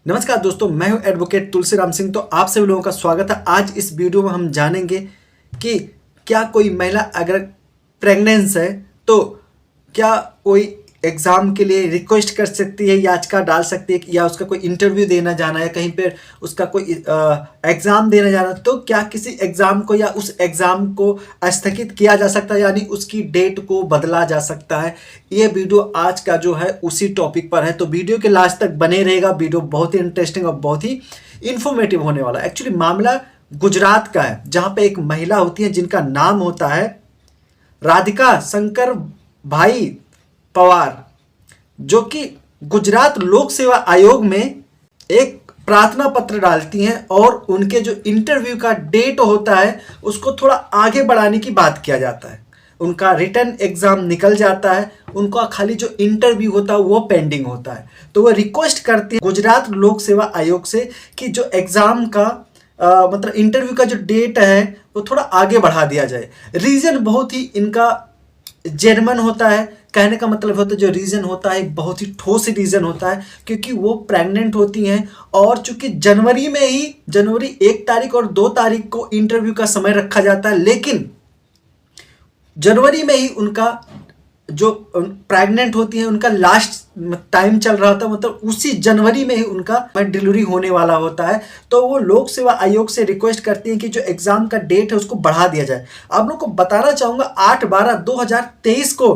नमस्कार दोस्तों, मैं हूं एडवोकेट तुलसीराम सिंह। तो आप सभी लोगों का स्वागत है। आज इस वीडियो में हम जानेंगे कि क्या कोई महिला अगर प्रेग्नेंस है तो क्या कोई एग्ज़ाम के लिए रिक्वेस्ट कर सकती है, याचिका डाल सकती है, या उसका कोई इंटरव्यू देना जाना है, कहीं पर उसका कोई एग्ज़ाम देना जाना, तो क्या किसी एग्ज़ाम को या उस एग्ज़ाम को स्थगित किया जा सकता है, यानी उसकी डेट को बदला जा सकता है। ये वीडियो आज का जो है उसी टॉपिक पर है, तो वीडियो के लास्ट तक बने रहेगा। वीडियो बहुत ही इंटरेस्टिंग और बहुत ही इंफॉर्मेटिव होने वाला है। एक्चुअली मामला गुजरात का है, जहाँ पे एक महिला होती है जिनका नाम होता है राधिका शंकर भाई पवार, जो कि गुजरात लोक सेवा आयोग में एक प्रार्थना पत्र डालती हैं और उनके जो इंटरव्यू का डेट होता है उसको थोड़ा आगे बढ़ाने की बात किया जाता है। उनका रिटर्न एग्जाम निकल जाता है, उनका खाली जो इंटरव्यू होता है वो पेंडिंग होता है। तो वो रिक्वेस्ट करती है गुजरात लोक सेवा आयोग से कि जो एग्जाम का मतलब इंटरव्यू का जो डेट है वो थोड़ा आगे बढ़ा दिया जाए। रीज़न बहुत ही इनका जेन्युइन होता है। कहने का मतलब होता है जो रीज़न होता है बहुत ही ठोस रीज़न होता है, क्योंकि वो प्रेग्नेंट होती हैं और चूंकि जनवरी 1 तारीख और 2 तारीख को इंटरव्यू का समय रखा जाता है, लेकिन जनवरी में ही उनका जो प्रेग्नेंट होती है उनका लास्ट टाइम चल रहा होता है, मतलब उसी जनवरी में ही उनका डिलीवरी होने वाला होता है। तो वो लोक सेवा आयोग से रिक्वेस्ट करती हैं कि जो एग्ज़ाम का डेट है उसको बढ़ा दिया जाए। आप लोग को बताना चाहूँगा 8/12/2023 को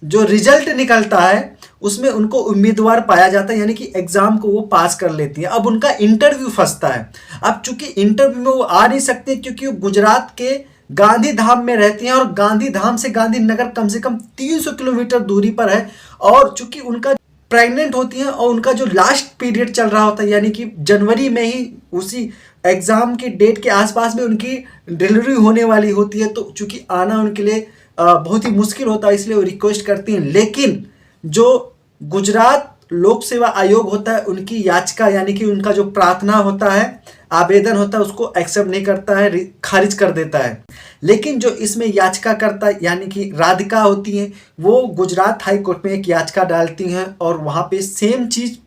जो रिजल्ट निकलता है उसमें उनको उम्मीदवार पाया जाता है, यानी कि एग्जाम को वो पास कर लेती है। अब उनका इंटरव्यू फंसता है। अब चूंकि इंटरव्यू में वो आ नहीं सकते क्योंकि वो गुजरात के गांधीधाम में रहती हैं और गांधीधाम से गांधीनगर कम से कम 300 किलोमीटर दूरी पर है। और चूंकि उनका प्रेग्नेंट होती हैं और उनका जो लास्ट पीरियड चल रहा होता है, यानी कि जनवरी में ही उसी एग्ज़ाम की डेट के आसपास में उनकी डिलीवरी होने वाली होती है, तो चूंकि आना उनके लिए बहुत ही मुश्किल होता है, इसलिए वो रिक्वेस्ट करती हैं। लेकिन जो गुजरात लोक सेवा आयोग होता है उनकी याचिका यानी कि उनका जो प्रार्थना होता है, आवेदन होता है, उसको एक्सेप्ट नहीं करता है, खारिज कर देता है। लेकिन जो इसमें याचिका करता है यानी कि राधिका होती हैं, वो गुजरात हाई कोर्ट में एक याचिका डालती हैं और वहाँ पे सेम चीज़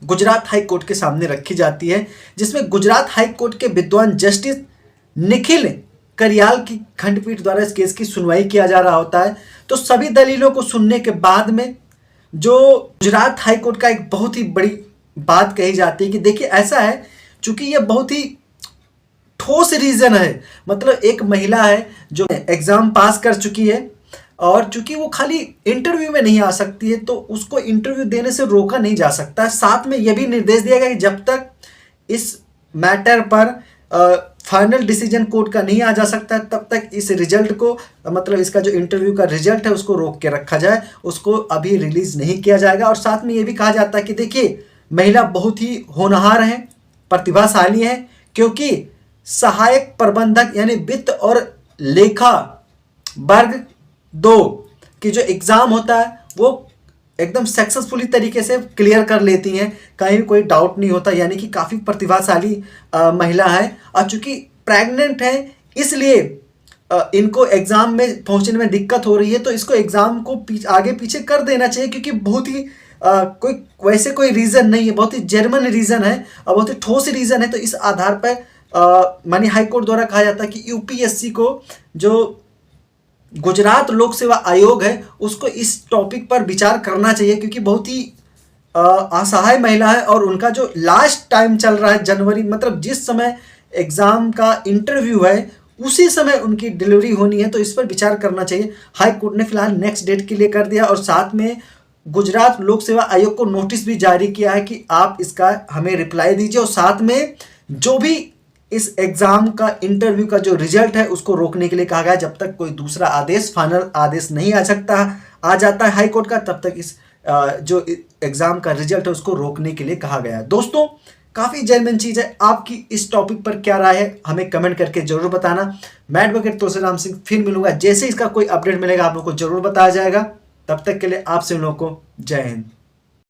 गुजरात हाई कोर्ट के सामने रखी जाती है, जिसमें गुजरात हाई कोर्ट के विद्वान जस्टिस निखिल करियाल की खंडपीठ द्वारा इस केस की सुनवाई किया जा रहा होता है। तो सभी दलीलों को सुनने के बाद में जो गुजरात हाई कोर्ट का एक बहुत ही बड़ी बात कही जाती है कि देखिए ऐसा है, चूंकि ये बहुत ही ठोस रीज़न है, मतलब एक महिला है जो एग्ज़ाम पास कर चुकी है और चूंकि वो खाली इंटरव्यू में नहीं आ सकती है तो उसको इंटरव्यू देने से रोका नहीं जा सकता है। साथ में यह भी निर्देश दिया गया कि जब तक इस मैटर पर फाइनल डिसीजन कोर्ट का नहीं आ जा सकता है तब तक इस रिजल्ट को मतलब इसका जो इंटरव्यू का रिजल्ट है उसको रोक के रखा जाए, उसको अभी रिलीज नहीं किया जाएगा। और साथ में ये भी कहा जाता है कि देखिए महिला बहुत ही होनहार है, प्रतिभाशाली है, क्योंकि सहायक प्रबंधक यानी वित्त और लेखा वर्ग 2 की जो एग्ज़ाम होता है वो एकदम सक्सेसफुली तरीके से क्लियर कर लेती हैं, कहीं कोई डाउट नहीं होता, यानी कि काफ़ी प्रतिभाशाली महिला है। और चूंकि प्रेग्नेंट है इसलिए इनको एग्ज़ाम में पहुंचने में दिक्कत हो रही है, तो इसको एग्ज़ाम को आगे पीछे कर देना चाहिए, क्योंकि बहुत ही कोई वैसे कोई रीज़न नहीं है, बहुत ही जेन्युइन रीज़न है और बहुत ही ठोस रीज़न है। तो इस आधार पर माननीय हाईकोर्ट द्वारा कहा जाता है कि यूपीएससी को जो गुजरात लोक सेवा आयोग है उसको इस टॉपिक पर विचार करना चाहिए, क्योंकि बहुत ही असहाय महिला है और उनका जो लास्ट टाइम चल रहा है जनवरी, मतलब जिस समय एग्ज़ाम का इंटरव्यू है उसी समय उनकी डिलीवरी होनी है, तो इस पर विचार करना चाहिए। हाई कोर्ट ने फिलहाल नेक्स्ट डेट के लिए कर दिया और साथ में गुजरात लोक सेवा आयोग को नोटिस भी जारी किया है कि आप इसका हमें रिप्लाई दीजिए और साथ में जो भी इस एग्ज़ाम का इंटरव्यू का जो रिजल्ट है उसको रोकने के लिए कहा गया है। जब तक कोई दूसरा आदेश फाइनल आदेश नहीं आ जाता है हाई कोर्ट का, तब तक इस जो एग्ज़ाम का रिजल्ट है उसको रोकने के लिए कहा गया है। दोस्तों काफ़ी जेन्युइन चीज़ है। आपकी इस टॉपिक पर क्या राय है हमें कमेंट करके जरूर बताना। मैं एडवोकेट तुलसीराम सिंह फिर मिलूंगा, जैसे इसका कोई अपडेट मिलेगा आप लोग को जरूर बताया जाएगा। तब तक के लिए आप सभी लोगों को जय हिंद।